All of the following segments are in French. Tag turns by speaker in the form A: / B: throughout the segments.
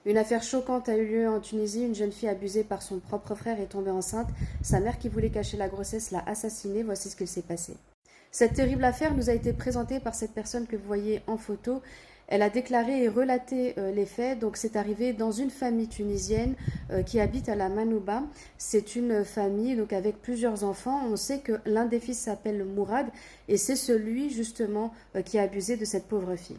A: Une affaire choquante a eu lieu en Tunisie. Une jeune fille abusée par son propre frère est tombée enceinte. Sa mère, qui voulait cacher la grossesse, l'a assassinée. Voici ce qu'il s'est passé. Cette terrible affaire nous a été présentée par cette personne que vous voyez en photo. Elle a déclaré et relaté les faits. Donc c'est arrivé dans une famille tunisienne qui habite à la Manouba. C'est une famille donc avec plusieurs enfants. On sait que l'un des fils s'appelle Mourad et c'est celui justement qui a abusé de cette pauvre fille.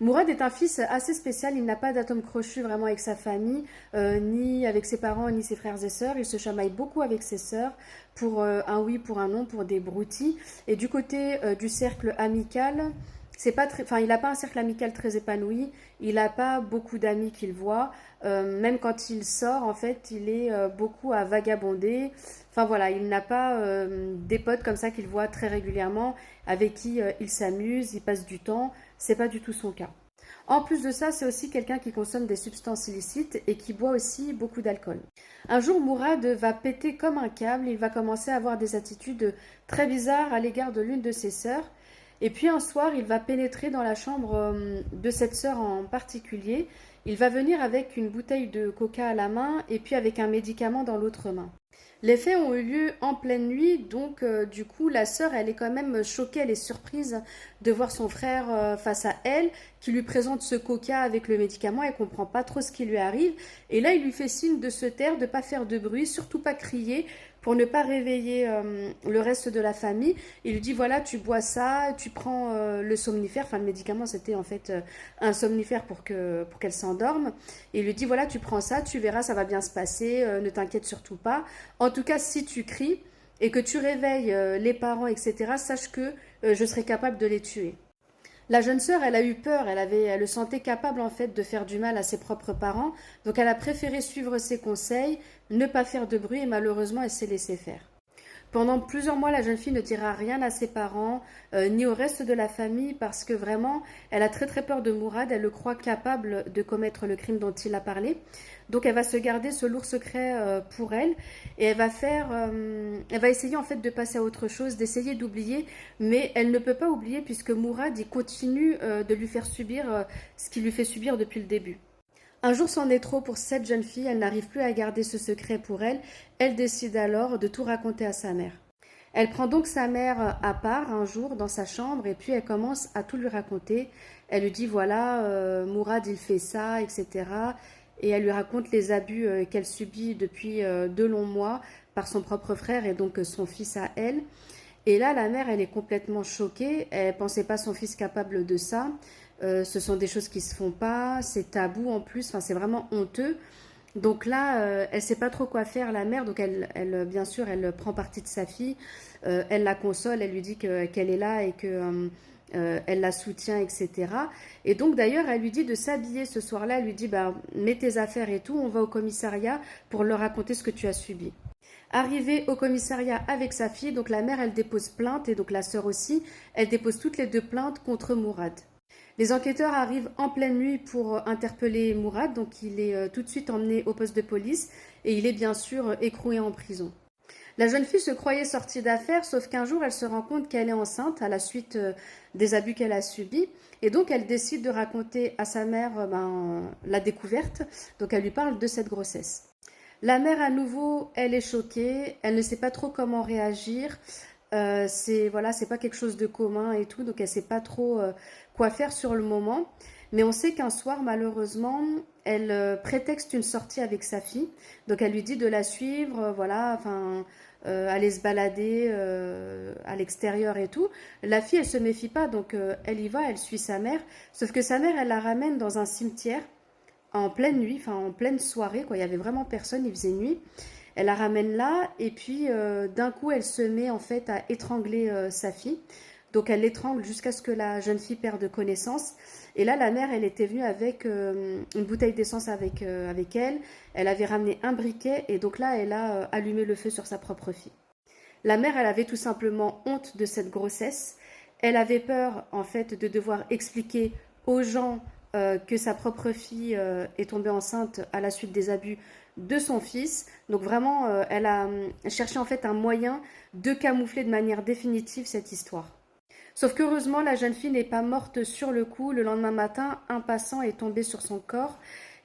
A: Mourad est un fils assez spécial, il n'a pas d'atome crochu vraiment avec sa famille, ni avec ses parents, ni ses frères et sœurs. Il se chamaille beaucoup avec ses sœurs pour un oui, pour un non, pour des broutilles. Et du côté du cercle amical, c'est pas très, enfin, il n'a pas un cercle amical très épanoui, il n'a pas beaucoup d'amis qu'il voit. Même quand il sort, en fait, il est beaucoup à vagabonder. Enfin voilà, il n'a pas des potes comme ça qu'il voit très régulièrement, avec qui il s'amuse, il passe du temps. C'est pas du tout son cas. En plus de ça, c'est aussi quelqu'un qui consomme des substances illicites et qui boit aussi beaucoup d'alcool. Un jour, Mourad va péter comme un câble, il va commencer à avoir des attitudes très bizarres à l'égard de l'une de ses sœurs. Et puis un soir, il va pénétrer dans la chambre de cette sœur en particulier. Il va venir avec une bouteille de coca à la main et puis avec un médicament dans l'autre main. Les faits ont eu lieu en pleine nuit, donc du coup la sœur elle est quand même choquée, elle est surprise de voir son frère face à elle, qui lui présente ce coca avec le médicament, elle comprend pas trop ce qui lui arrive, et là il lui fait signe de se taire, de pas faire de bruit, surtout pas crier, pour ne pas réveiller le reste de la famille. Il lui dit voilà tu bois ça, tu prends le somnifère, enfin le médicament c'était en fait un somnifère pour qu'elle s'endorme, et il lui dit voilà tu prends ça, tu verras ça va bien se passer, ne t'inquiète surtout pas. En tout cas, si tu cries et que tu réveilles les parents, etc., sache que je serai capable de les tuer. La jeune sœur, elle a eu peur, elle le sentait capable en fait de faire du mal à ses propres parents, donc elle a préféré suivre ses conseils, ne pas faire de bruit et malheureusement elle s'est laissée faire. Pendant plusieurs mois, la jeune fille ne dira rien à ses parents, ni au reste de la famille, parce que vraiment, elle a très très peur de Mourad, elle le croit capable de commettre le crime dont il a parlé. Donc elle va se garder ce lourd secret pour elle, et elle va essayer en fait de passer à autre chose, d'essayer d'oublier, mais elle ne peut pas oublier puisque Mourad, il continue de lui faire subir ce qu'il lui fait subir depuis le début. Un jour c'en est trop pour cette jeune fille, elle n'arrive plus à garder ce secret pour elle, elle décide alors de tout raconter à sa mère. Elle prend donc sa mère à part un jour dans sa chambre et puis elle commence à tout lui raconter. Elle lui dit voilà, Mourad il fait ça, etc. Et elle lui raconte les abus qu'elle subit depuis 2 longs mois par son propre frère et donc son fils à elle. Et là, la mère, elle est complètement choquée. Elle ne pensait pas son fils capable de ça. Ce sont des choses qui se font pas. C'est tabou en plus. Enfin, c'est vraiment honteux. Donc là, elle sait pas trop quoi faire, la mère. Donc bien sûr, elle prend parti de sa fille. Elle la console. Elle lui dit qu'elle est là et que elle la soutient, etc. Et donc d'ailleurs, elle lui dit de s'habiller ce soir-là. Elle lui dit, bah, mets tes affaires et tout. On va au commissariat pour leur raconter ce que tu as subi. Arrivée au commissariat avec sa fille, donc la mère elle dépose plainte et donc la sœur aussi, elle dépose toutes les deux plaintes contre Mourad. Les enquêteurs arrivent en pleine nuit pour interpeller Mourad, donc il est tout de suite emmené au poste de police et il est bien sûr écroué en prison. La jeune fille se croyait sortie d'affaires, sauf qu'un jour elle se rend compte qu'elle est enceinte à la suite des abus qu'elle a subis. Et donc elle décide de raconter à sa mère la découverte, donc elle lui parle de cette grossesse. La mère, à nouveau, elle est choquée, elle ne sait pas trop comment réagir. C'est pas quelque chose de commun et tout, donc elle sait pas trop quoi faire sur le moment. Mais on sait qu'un soir, malheureusement, elle prétexte une sortie avec sa fille. Donc elle lui dit de la suivre, aller se balader à l'extérieur et tout. La fille, elle se méfie pas, donc elle y va, elle suit sa mère. Sauf que sa mère, elle la ramène dans un cimetière en pleine nuit, enfin en pleine soirée, quoi. Il y avait vraiment personne, il faisait nuit. Elle la ramène là et puis d'un coup elle se met en fait à étrangler sa fille. Donc elle l'étrangle jusqu'à ce que la jeune fille perde connaissance. Et là la mère elle était venue avec une bouteille d'essence avec elle. Elle avait ramené un briquet et donc là elle a allumé le feu sur sa propre fille. La mère elle avait tout simplement honte de cette grossesse. Elle avait peur en fait de devoir expliquer aux gens que sa propre fille est tombée enceinte à la suite des abus de son fils. Donc vraiment, elle a cherché en fait un moyen de camoufler de manière définitive cette histoire. Sauf qu'heureusement, la jeune fille n'est pas morte sur le coup. Le lendemain matin, un passant est tombé sur son corps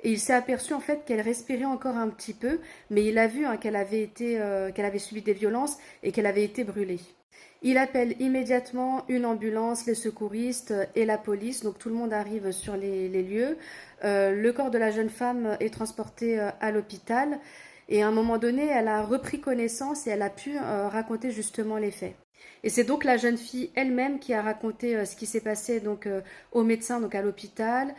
A: Et il s'est aperçu en fait qu'elle respirait encore un petit peu, mais il a vu hein, qu'elle avait subi des violences et qu'elle avait été brûlée. Il appelle immédiatement une ambulance, les secouristes et la police. Donc tout le monde arrive sur les lieux. Le corps de la jeune femme est transporté à l'hôpital. Et à un moment donné, elle a repris connaissance et elle a pu raconter justement les faits. Et c'est donc la jeune fille elle-même qui a raconté ce qui s'est passé donc aux médecins, donc à l'hôpital,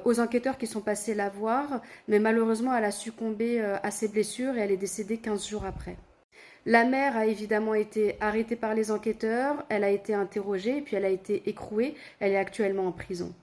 A: aux enquêteurs qui sont passés la voir. Mais malheureusement, elle a succombé à ses blessures et elle est décédée 15 jours après. La mère a évidemment été arrêtée par les enquêteurs, elle a été interrogée et puis elle a été écrouée. Elle est actuellement en prison.